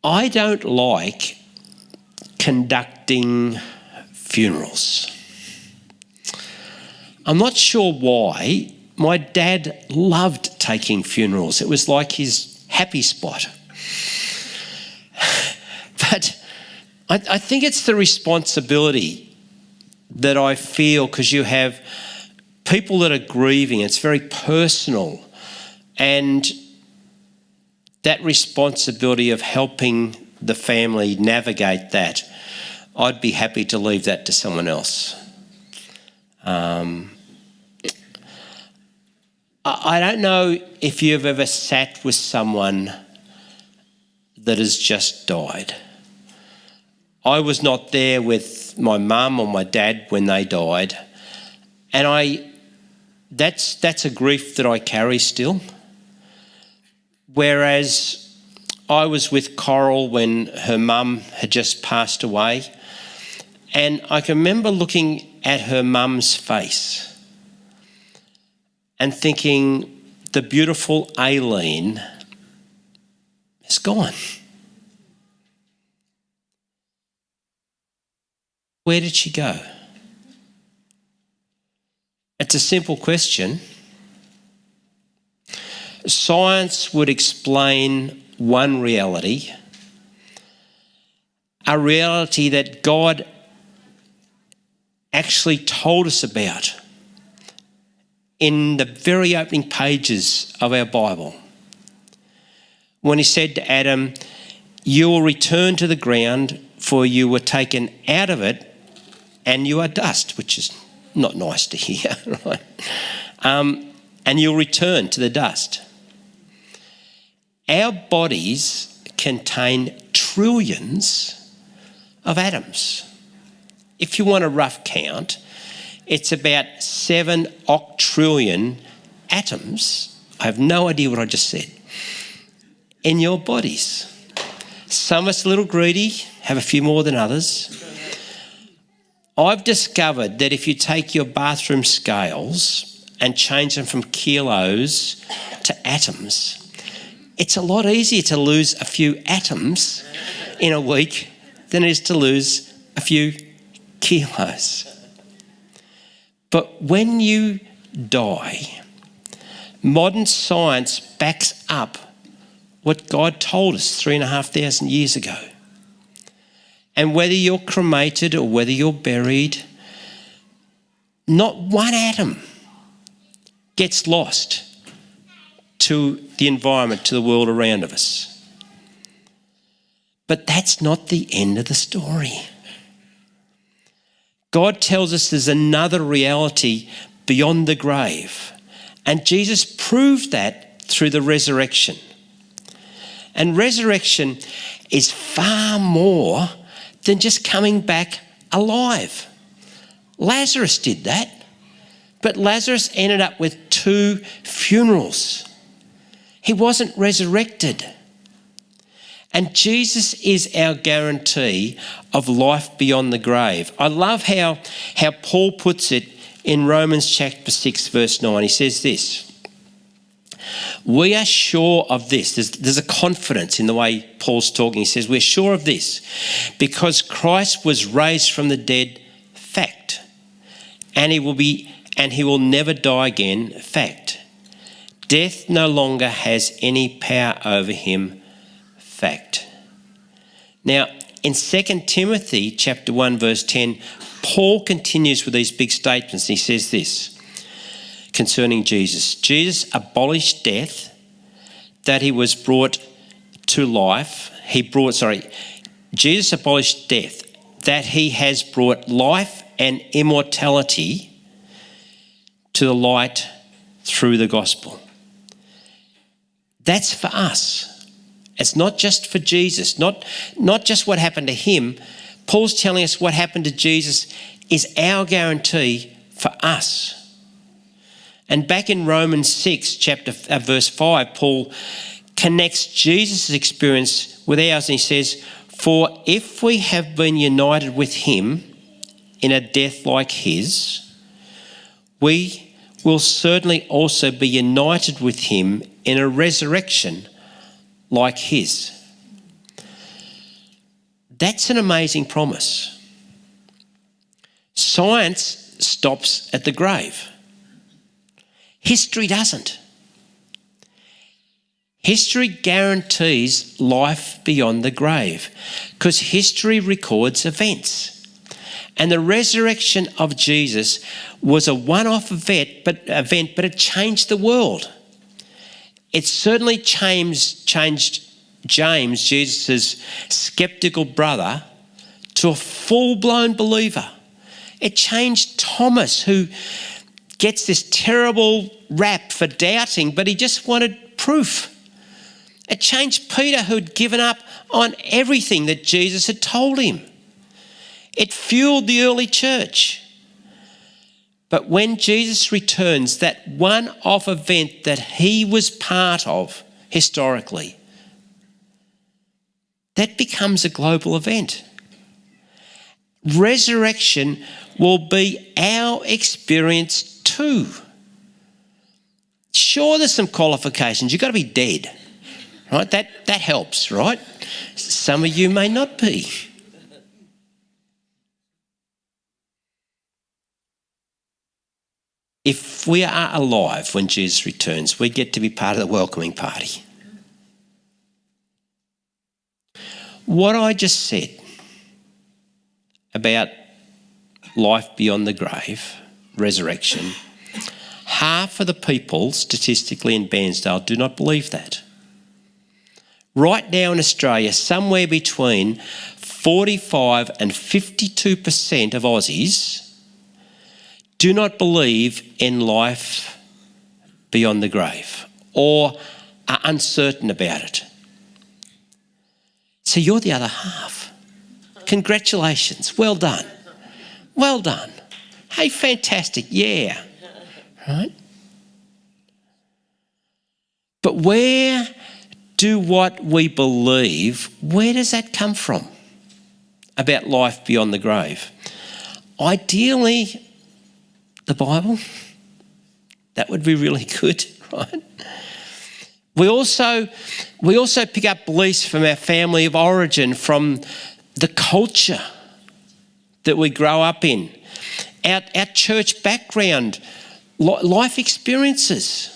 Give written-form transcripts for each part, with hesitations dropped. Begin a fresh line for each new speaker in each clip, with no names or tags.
I don't like conducting funerals. I'm not sure why. My dad loved taking funerals. It was like his happy spot. But I think it's the responsibility that I feel, because you have people that are grieving. It's very personal. And that responsibility of helping the family navigate that, I'd be happy to leave that to someone else. I don't know if you've ever sat with someone that has just died. I was not there with my mum or my dad when they died, and that's a grief that I carry still. Whereas I was with Coral when her mum had just passed away, and I can remember looking at her mum's face and thinking, the beautiful Aileen is gone. Where did she go? It's a simple question. Science would explain one reality, a reality that God actually told us about in the very opening pages of our Bible, when he said to Adam, "You will return to the ground, for you were taken out of it, and you are dust," which is not nice to hear, right? And you'll return to the dust. Our bodies contain trillions of atoms. If you want a rough count, it's about 7 octrillion atoms. I have no idea what I just said. In your bodies. Some of us a little greedy, have a few more than others. I've discovered that if you take your bathroom scales and change them from kilos to atoms, it's a lot easier to lose a few atoms in a week than it is to lose a few kilos. But when you die, modern science backs up what God told us 3,500 years ago. And whether you're cremated or whether you're buried, not one atom gets lost to the environment, to the world around us. But that's not the end of the story. God tells us there's another reality beyond the grave. And Jesus proved that through the resurrection. And resurrection is far more than just coming back alive. Lazarus did that. But Lazarus ended up with 2 funerals. He wasn't resurrected. And Jesus is our guarantee of life beyond the grave. I love how Paul puts it in Romans chapter 6, verse 9. He says this: we are sure of this. There's a confidence in the way Paul's talking. He says, we're sure of this because Christ was raised from the dead, fact. And he will never die again, fact. Death no longer has any power over him, fact. Now, in 2 Timothy chapter 1, verse 10, Paul continues with these big statements. He says this concerning Jesus. Jesus abolished death, that he was brought to life. Jesus abolished death, that he has brought life and immortality to the light through the gospel. That's for us. It's not just for Jesus, not just what happened to him. Paul's telling us what happened to Jesus is our guarantee for us. And back in Romans 6, verse 5, Paul connects Jesus' experience with ours, and he says, for if we have been united with him in a death like his, we will certainly also be united with him in a resurrection like his. That's an amazing promise. Science stops at the grave. History doesn't. History guarantees life beyond the grave because history records events. And the resurrection of Jesus was a one-off event, but it changed the world. It certainly changed James, Jesus' skeptical brother, to a full-blown believer. It changed Thomas, who gets this terrible rap for doubting, but he just wanted proof. It changed Peter, who'd given up on everything that Jesus had told him. It fueled the early church. But when Jesus returns, that one-off event that he was part of historically, that becomes a global event. Resurrection will be our experience too. Sure, there's some qualifications. You've got to be dead, right? That helps, right? Some of you may not be. If we are alive when Jesus returns, we get to be part of the welcoming party. What I just said about life beyond the grave, resurrection, half of the people statistically in Bairnsdale do not believe that. Right now in Australia, somewhere between 45 and 52% of Aussies do not believe in life beyond the grave or are uncertain about it. So you're the other half. Congratulations. Well done. Well done. Hey, fantastic. Yeah. Right? But where do what we believe, where does that come from about life beyond the grave? Ideally, the Bible. That would be really good, right? We also pick up beliefs from our family of origin, from the culture that we grow up in, our church background, life experiences.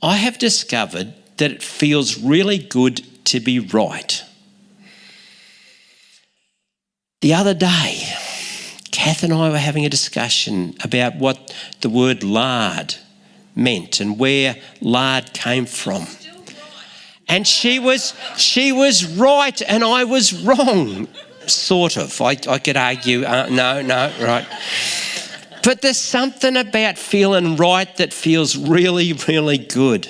I have discovered that it feels really good to be right. The other day, Kath and I were having a discussion about what the word lard meant and where lard came from. And she was right and I was wrong, sort of. I could argue, no, right. But there's something about feeling right that feels really, really good.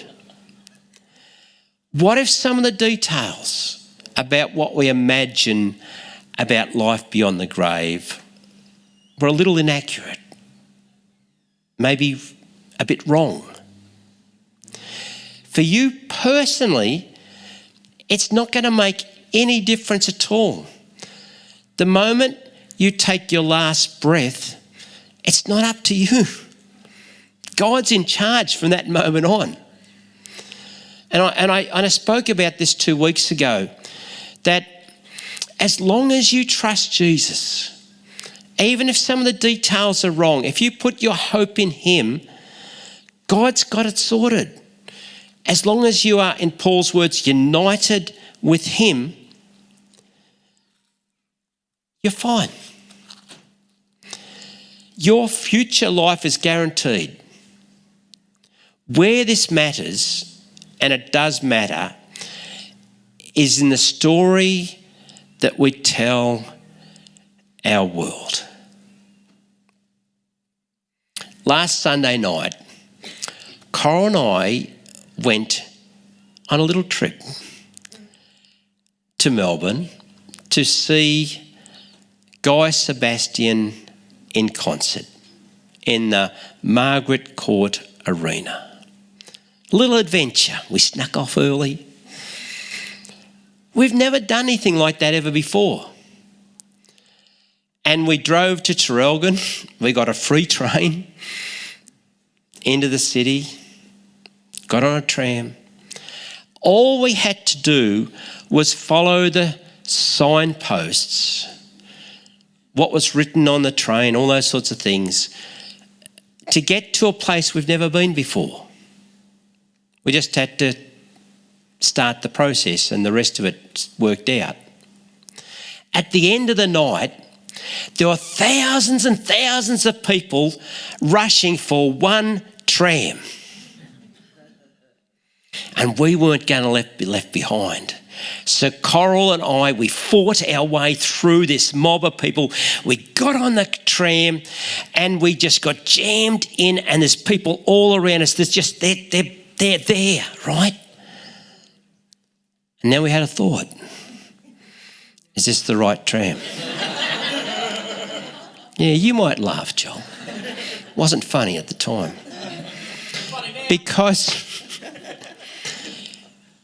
What if some of the details about what we imagine about life beyond the grave were a little inaccurate, maybe a bit wrong? For you personally, it's not going to make any difference at all. The moment you take your last breath, it's not up to you. God's in charge from that moment on. And I spoke about this 2 weeks ago, that as long as you trust Jesus, even if some of the details are wrong, if you put your hope in him, God's got it sorted. As long as you are, in Paul's words, united with him, you're fine. Your future life is guaranteed. Where this matters, and it does matter, is in the story that we tell our world. Last Sunday night, Coral and I went on a little trip to Melbourne to see Guy Sebastian in concert in the Margaret Court Arena. Little adventure. We snuck off early. We've never done anything like that ever before. And we drove to Traralgon. We got a free train into the city, got on a tram. All we had to do was follow the signposts, what was written on the train, all those sorts of things, to get to a place we've never been before. We just had to start the process and the rest of it worked out. At the end of the night, there were thousands and thousands of people rushing for one tram. And we weren't going to be left behind. So Coral and I, we fought our way through this mob of people. We got on the tram and we just got jammed in, and there's people all around us. There's just, they're there, right? And now we had a thought. Is this the right tram? Yeah, you might laugh, Joel. Wasn't funny at the time.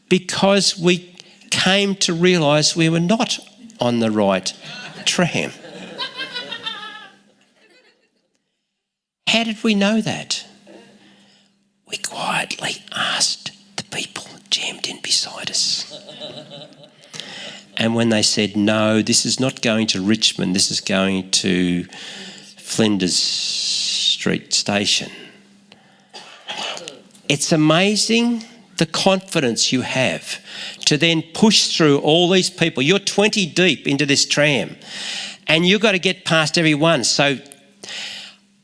Because we came to realise we were not on the right tram. How did we know that? We quietly asked the people jammed in beside us. And when they said, no, this is not going to Richmond, this is going to Flinders Street Station. It's amazing the confidence you have to then push through all these people. You're 20 deep into this tram and you've got to get past everyone. So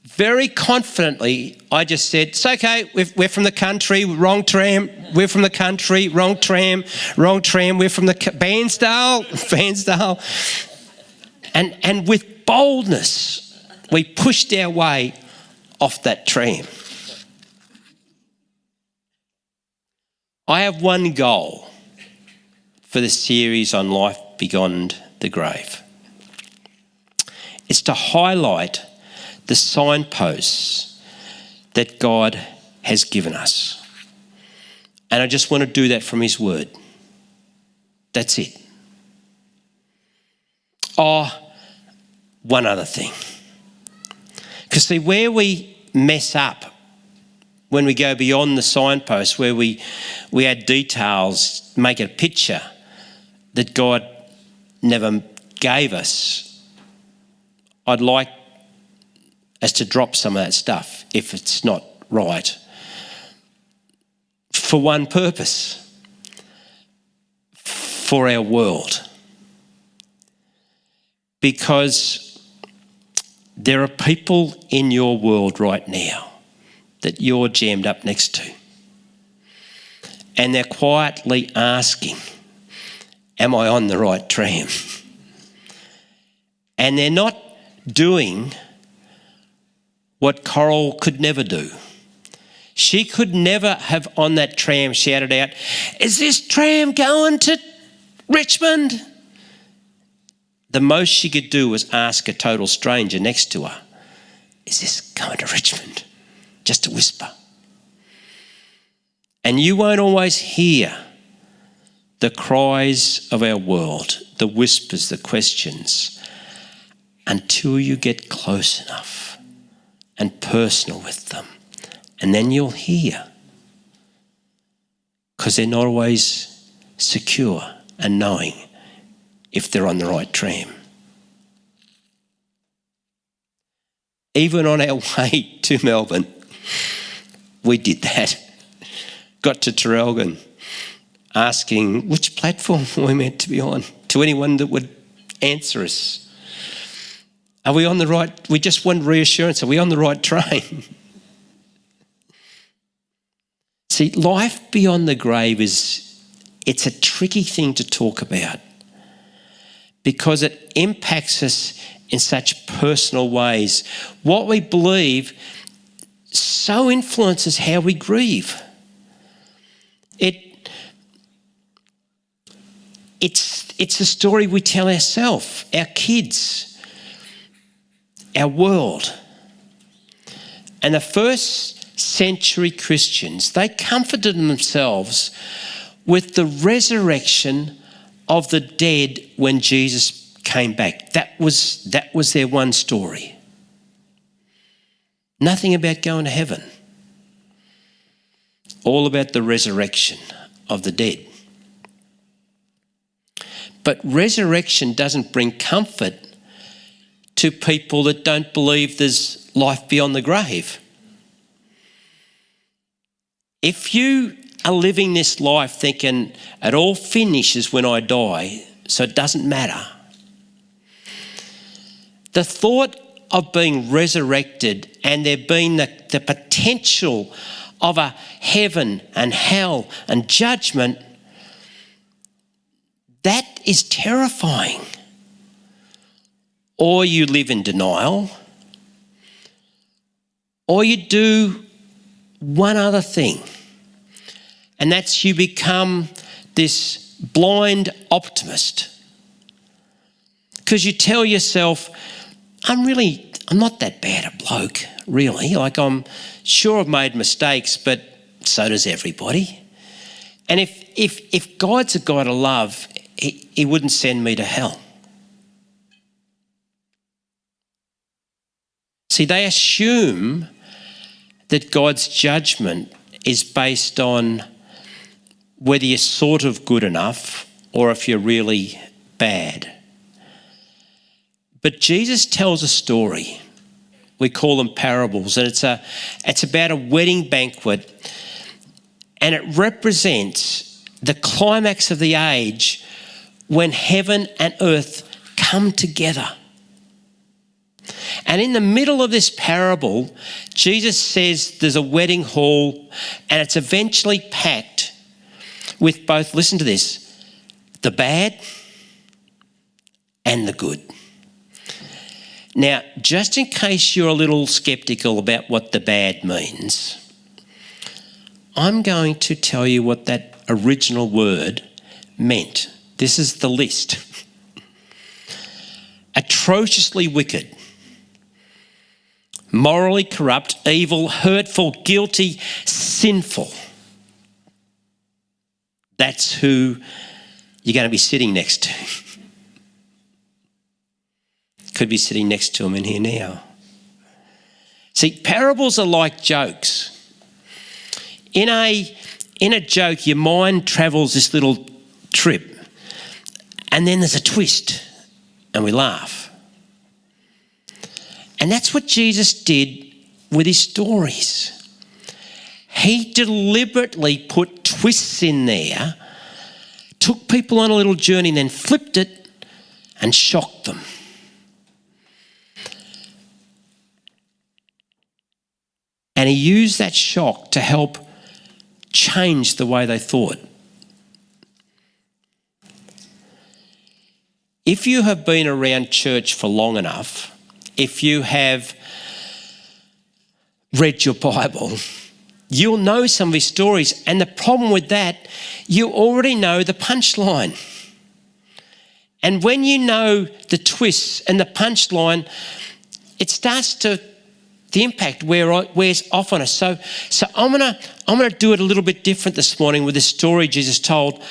very confidently, I just said, it's okay, we're from the country, wrong tram. We're from the country, wrong tram. We're from the Bairnsdale. And with boldness, we pushed our way off that tram. I have one goal for the series on life beyond the grave. It's to highlight the signposts that God has given us. And I just want to do that from his word. That's it. Oh, one other thing. Because see, where we mess up, when we go beyond the signposts, where we add details, make it a picture that God never gave us, I'd like us to drop some of that stuff if it's not right, for one purpose, for our world. Because there are people in your world right now that you're jammed up next to. And they're quietly asking, am I on the right tram? And they're not doing what Coral could never do. She could never have on that tram shouted out, is this tram going to Richmond? The most she could do was ask a total stranger next to her, is this going to Richmond? Just a whisper. And you won't always hear the cries of our world, the whispers, the questions, until you get close enough and personal with them. And then you'll hear, because they're not always secure and knowing if they're on the right tram. Even on our way to Melbourne, we did that. Got to Traralgon asking which platform we meant to be on, to anyone that would answer us. Are we on the right? We just want reassurance. Are we on the right train? See, life beyond the grave it's a tricky thing to talk about because it impacts us in such personal ways. What we believe so influences how we grieve. It's a story we tell ourselves, our kids, our world. And the first century Christians, they comforted themselves with the resurrection of the dead when Jesus came back. That was their one story. Nothing about going to heaven. All about the resurrection of the dead. But resurrection doesn't bring comfort to people that don't believe there's life beyond the grave. If you are living this life thinking it all finishes when I die, so it doesn't matter, the thought of being resurrected and there being the potential of a heaven and hell and judgment, that is terrifying. Or you live in denial, or you do one other thing, and that's you become this blind optimist. Because you tell yourself, I'm not that bad a bloke, really. Like, I'm sure I've made mistakes, but so does everybody. And if God's a God of love, he wouldn't send me to hell. See, they assume that God's judgment is based on whether you're sort of good enough or if you're really bad. But Jesus tells a story. We call them parables, and it's about a wedding banquet, and it represents the climax of the age when heaven and earth come together. And in the middle of this parable, Jesus says there's a wedding hall, and it's eventually packed with both, listen to this, the bad and the good. Now, just in case you're a little sceptical about what the bad means, I'm going to tell you what that original word meant. This is the list. Atrociously wicked, morally corrupt, evil, hurtful, guilty, sinful. That's who you're going to be sitting next to. Could be sitting next to them in here now. See, parables are like jokes. In a joke, your mind travels this little trip, and then there's a twist, and we laugh. And that's what Jesus did with his stories. He deliberately put twists in there, took people on a little journey, and then flipped it and shocked them. And he used that shock to help change the way they thought. If you have been around church for long enough, if you have read your Bible, you'll know some of his stories. And the problem with that, you already know the punchline. And when you know the twists and the punchline, it starts to, the impact wears off on us. So I'm gonna do it a little bit different this morning with this story Jesus told.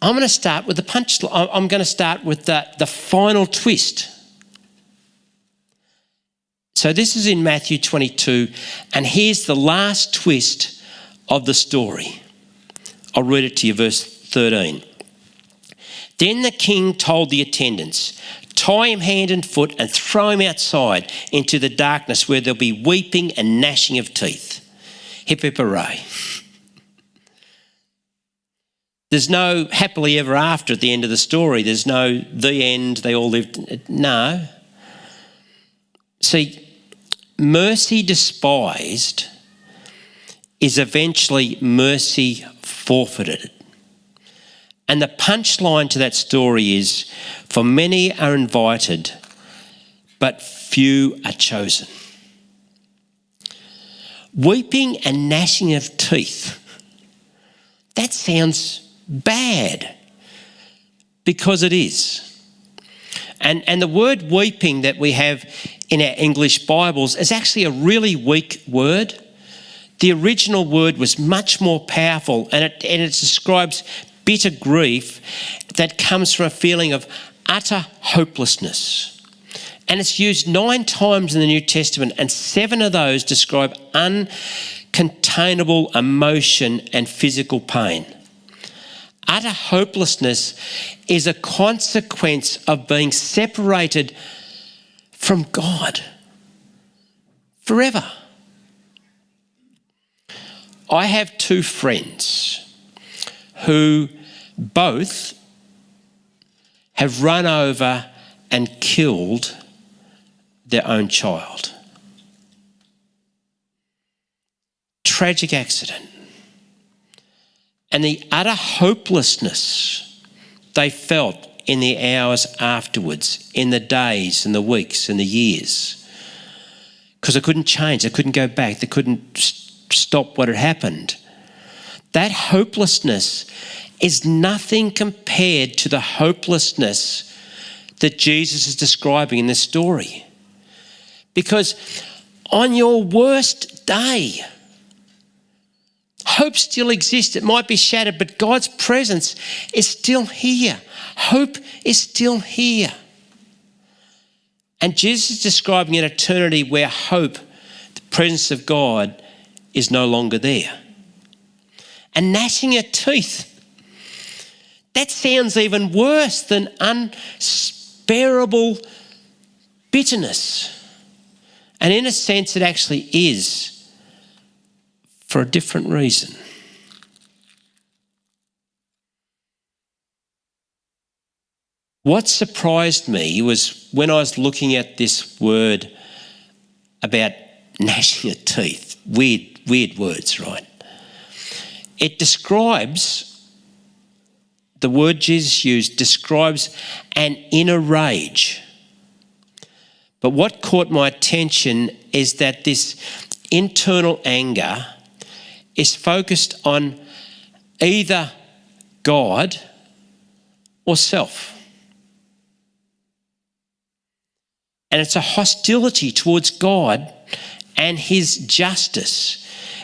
I'm going to start with the punchline. I'm going to start with the final twist. So this is in Matthew 22, and here's the last twist of the story. I'll read it to you, verse 13. Then the king told the attendants, tie him hand and foot and throw him outside into the darkness where there'll be weeping and gnashing of teeth. Hip, hip, hooray. There's no happily ever after at the end of the story. There's no the end, they all lived. No. See, mercy despised is eventually mercy forfeited. And the punchline to that story is, for many are invited, but few are chosen. Weeping and gnashing of teeth. That sounds bad, because it is. And the word weeping that we have in our English Bibles is actually a really weak word. The original word was much more powerful, and it describes bitter grief that comes from a feeling of utter hopelessness. And it's used 9 times in the New Testament, and 7 of those describe uncontainable emotion and physical pain. utter hopelessness is a consequence of being separated from God forever. I have two friends who both have run over and killed their own child. Tragic accident. And the utter hopelessness they felt in the hours afterwards, in the days and the weeks and the years, because they couldn't change, they couldn't go back, they couldn't stop what had happened. That hopelessness is nothing compared to the hopelessness that Jesus is describing in this story. Because on your worst day, hope still exists. It might be shattered, but God's presence is still here. Hope is still here. And Jesus is describing an eternity where hope, the presence of God, is no longer there. And gnashing of teeth, that sounds even worse than unspeakable bitterness. And in a sense, it actually is, for a different reason. What surprised me was when I was looking at this word about gnashing of teeth. Weird words, right? It describes, the word Jesus used describes an inner rage. But what caught my attention is that this internal anger is focused on either God or self. And it's a hostility towards God and his justice.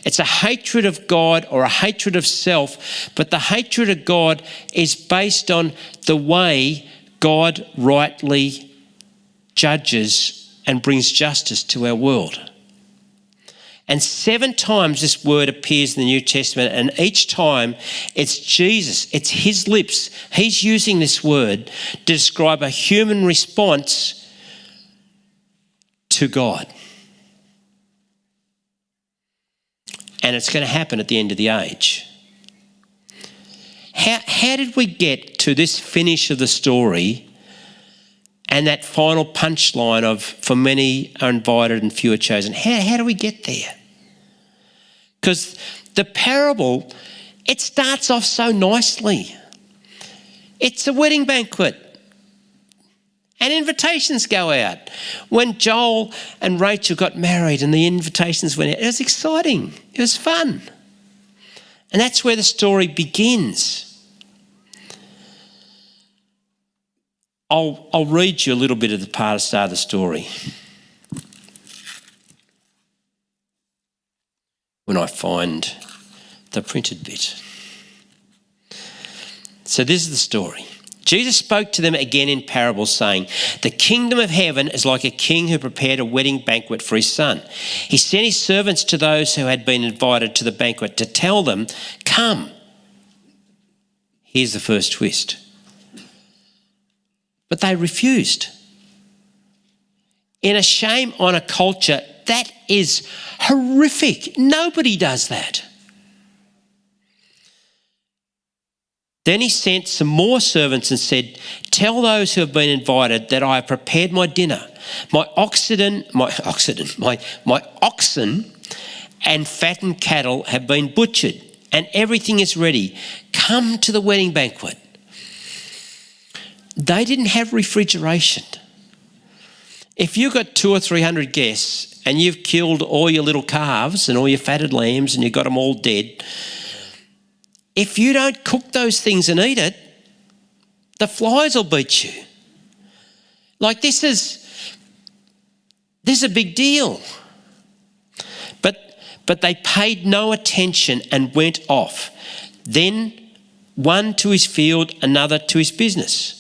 It's a hatred of God or a hatred of self, but the hatred of God is based on the way God rightly judges and brings justice to our world. And 7 times this word appears in the New Testament, and each time it's Jesus, it's his lips. He's using this word to describe a human response to God. And it's going to happen at the end of the age. How did we get to this finish of the story and that final punchline of, for many are invited and few are chosen? How do we get there? Because the parable, it starts off so nicely. It's a wedding banquet. And invitations go out. When Joel and Rachel got married and the invitations went out, it was exciting. It was fun. And that's where the story begins. I'll read you a little bit of the part of the start of the story. When I find the printed bit. So this is the story. Jesus spoke to them again in parables, saying, "The kingdom of heaven is like a king who prepared a wedding banquet for his son. He sent his servants to those who had been invited to the banquet to tell them, 'Come.'" Here's the first twist. But they refused. In a shame on a culture, that is horrific. Nobody does that. Then he sent some more servants and said, "Tell those who have been invited that I have prepared my dinner. My oxen and fattened cattle have been butchered, and everything is ready. Come to the wedding banquet." They didn't have refrigeration. If you've got 200 or 300 guests and you've killed all your little calves and all your fatted lambs and you've got them all dead, if you don't cook those things and eat it, the flies will beat you. Like this is a big deal. But they paid no attention and went off. Then one to his field, another to his business.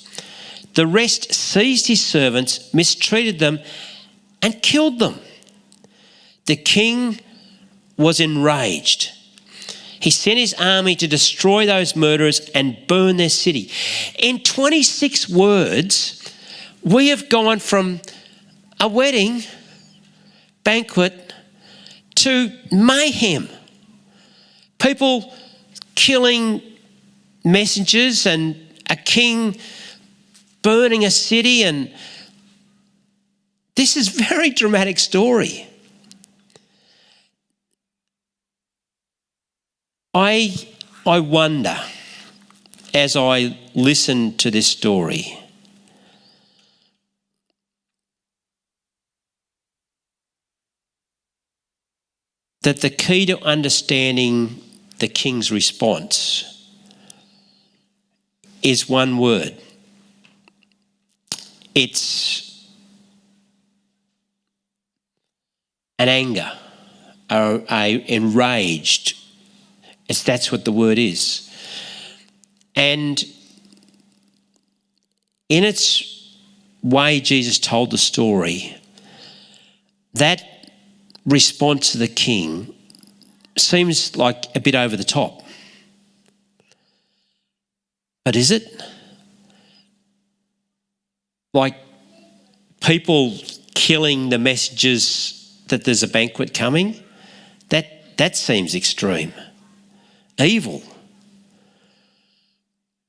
The rest seized his servants, mistreated them, and killed them. The king was enraged. He sent his army to destroy those murderers and burn their city. In 26 words, we have gone from a wedding banquet to mayhem. People killing messengers and a king burning a city, and this is a very dramatic story. I wonder, as I listen to this story, that the key to understanding the king's response is one word. It's an anger, a enraged. That's what the word is. And in its way Jesus told the story, that response to the king seems like a bit over the top. But is it? Like people killing the messages that there's a banquet coming? That seems extreme. Evil.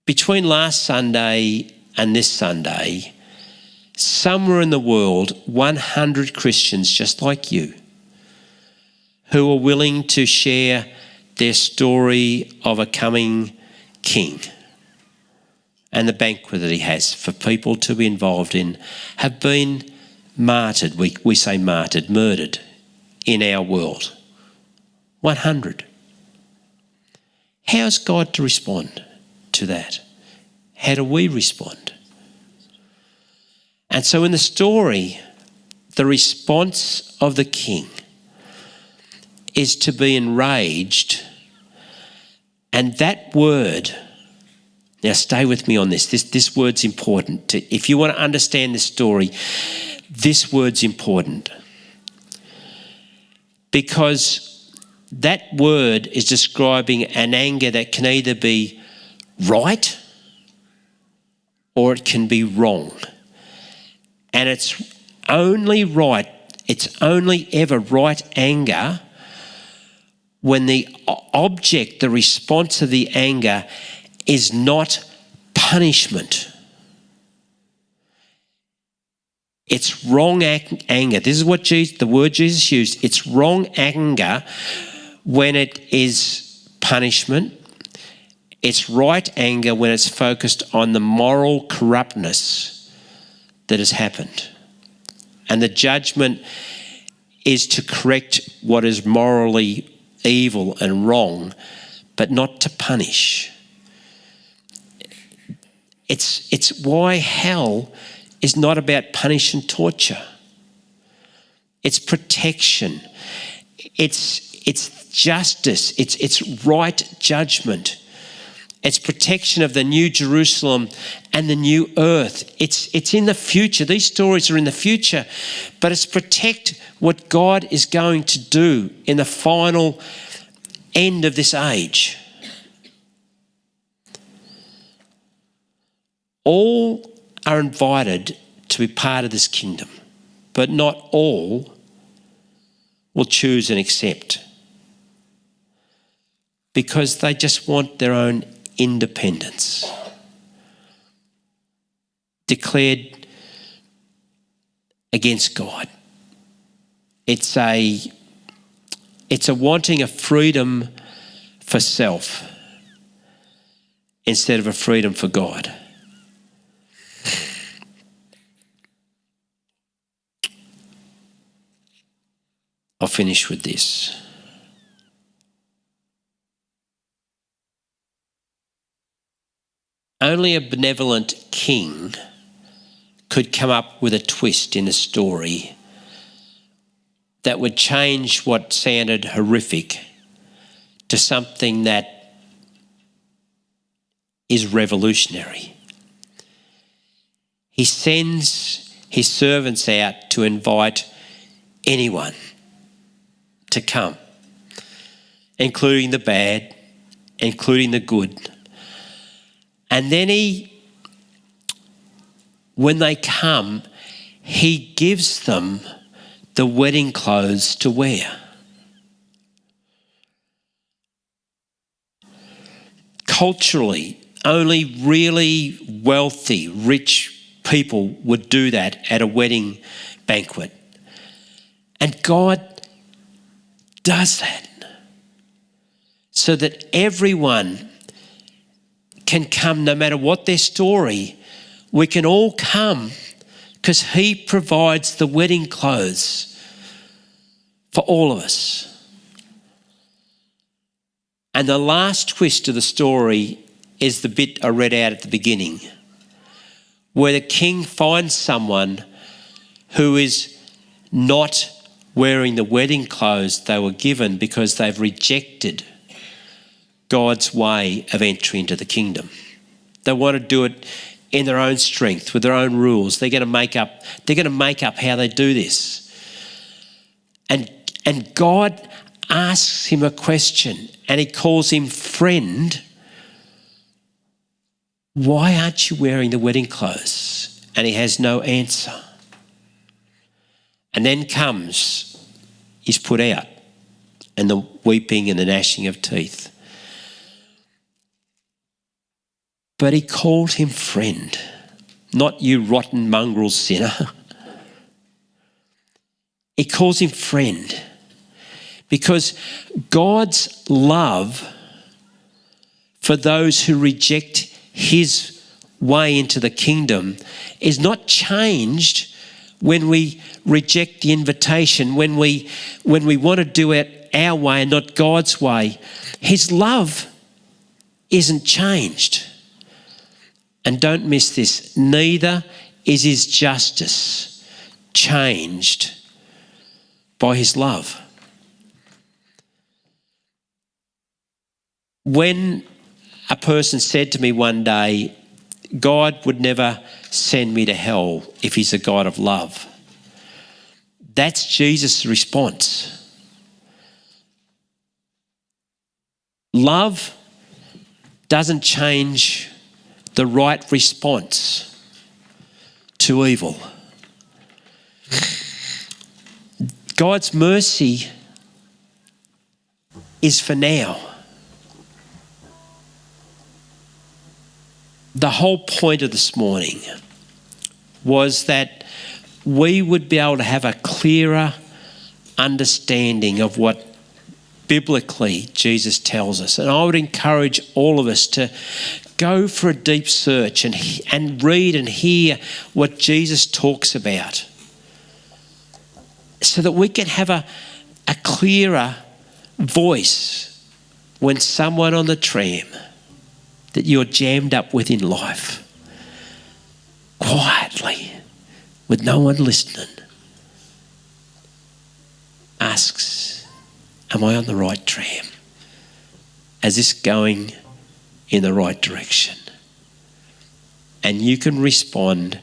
Between last Sunday and this Sunday, somewhere in the world, 100 Christians just like you, who are willing to share their story of a coming king and the banquet that he has for people to be involved in, have been martyred. We say martyred, murdered in our world. 100. How's God to respond to that? How do we respond? And so in the story, the response of the king is to be enraged. And that word, now stay with me on this. This word's important. If you want to understand this story, this word's important. Because that word is describing an anger that can either be right or it can be wrong. And it's only right, it's only ever right anger when the object, the response of the anger is not punishment. It's wrong anger. This is what the word Jesus used. It's wrong anger when it is punishment. It's right anger when it's focused on the moral corruptness that has happened. And the judgment is to correct what is morally evil and wrong, but not to punish. It's why hell is not about punish and torture. It's protection. It's justice. It's right judgment. It's protection of the new Jerusalem and the new earth. It's in the future. These stories are in the future, but it's protect what God is going to do in the final end of this age. All are invited to be part of this kingdom, but not all will choose and accept because they just want their own independence. Declared against God. It's a wanting a freedom for self instead of a freedom for God. I'll finish with this. Only a benevolent king could come up with a twist in a story that would change what sounded horrific to something that is revolutionary. He sends his servants out to invite anyone to come, including the bad, including the good. And then when they come, he gives them the wedding clothes to wear. Culturally, only really wealthy, rich people would do that at a wedding banquet. And God does that so that everyone can come, no matter what their story. We can all come because he provides the wedding clothes for all of us. And the last twist of the story is the bit I read out at the beginning, where the king finds someone who is not wearing the wedding clothes they were given because they've rejected God's way of entry into the kingdom. They want to do it in their own strength, with their own rules. They're going to make up how they do this. And God asks him a question, and he calls him friend. Why aren't you wearing the wedding clothes? And he has no answer. And then he's put out, and the weeping and the gnashing of teeth. But he called him friend, not you rotten mongrel sinner. He calls him friend because God's love for those who reject his way into the kingdom is not changed when we reject the invitation, when we want to do it our way and not God's way. His love isn't changed. And don't miss this, neither is his justice changed by his love. When a person said to me one day, God would never send me to hell if he's a God of love, that's Jesus' response. Love doesn't change the right response to evil. God's mercy is for now. The whole point of this morning was that we would be able to have a clearer understanding of what biblically Jesus tells us. And I would encourage all of us to go for a deep search and read and hear what Jesus talks about so that we can have a clearer voice when someone on the tram that you're jammed up with in life, quietly, with no one listening, asks, am I on the right tram? Is this going in the right direction? And you can respond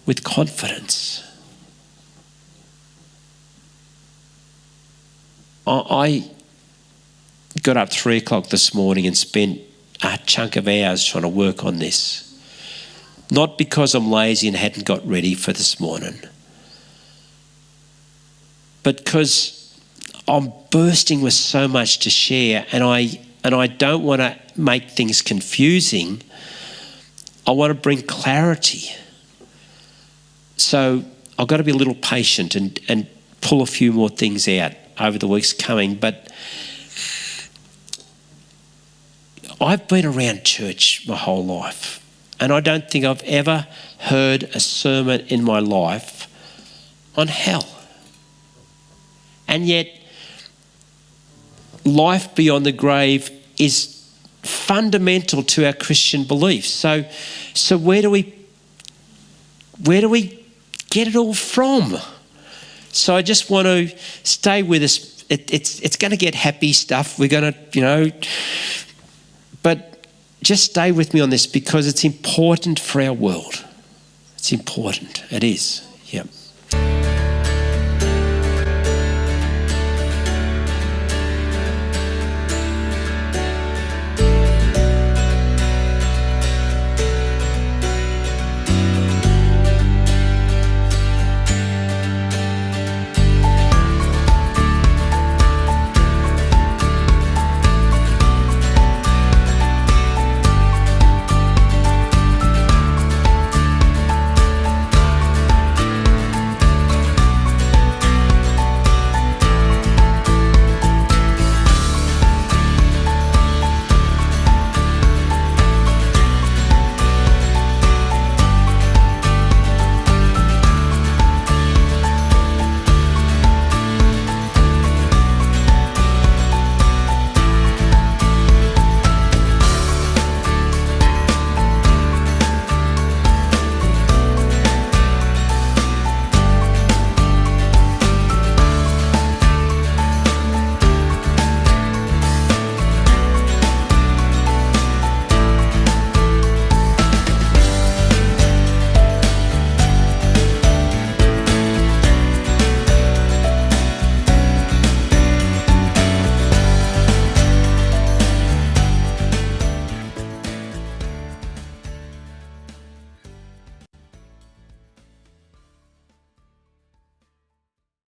with confidence. I got up 3 o'clock this morning and spent a chunk of hours trying to work on this. Not because I'm lazy and hadn't got ready for this morning, but because I'm bursting with so much to share, and I don't want to make things confusing. I want to bring clarity. So I've got to be a little patient and pull a few more things out over the weeks coming. But I've been around church my whole life, and I don't think I've ever heard a sermon in my life on hell. And yet, life beyond the grave is fundamental to our Christian beliefs. So where do we get it all from? So I just want to stay with us. It's going to get happy stuff. We're going to, but just stay with me on this because it's important for our world. It's important. It is. Yep.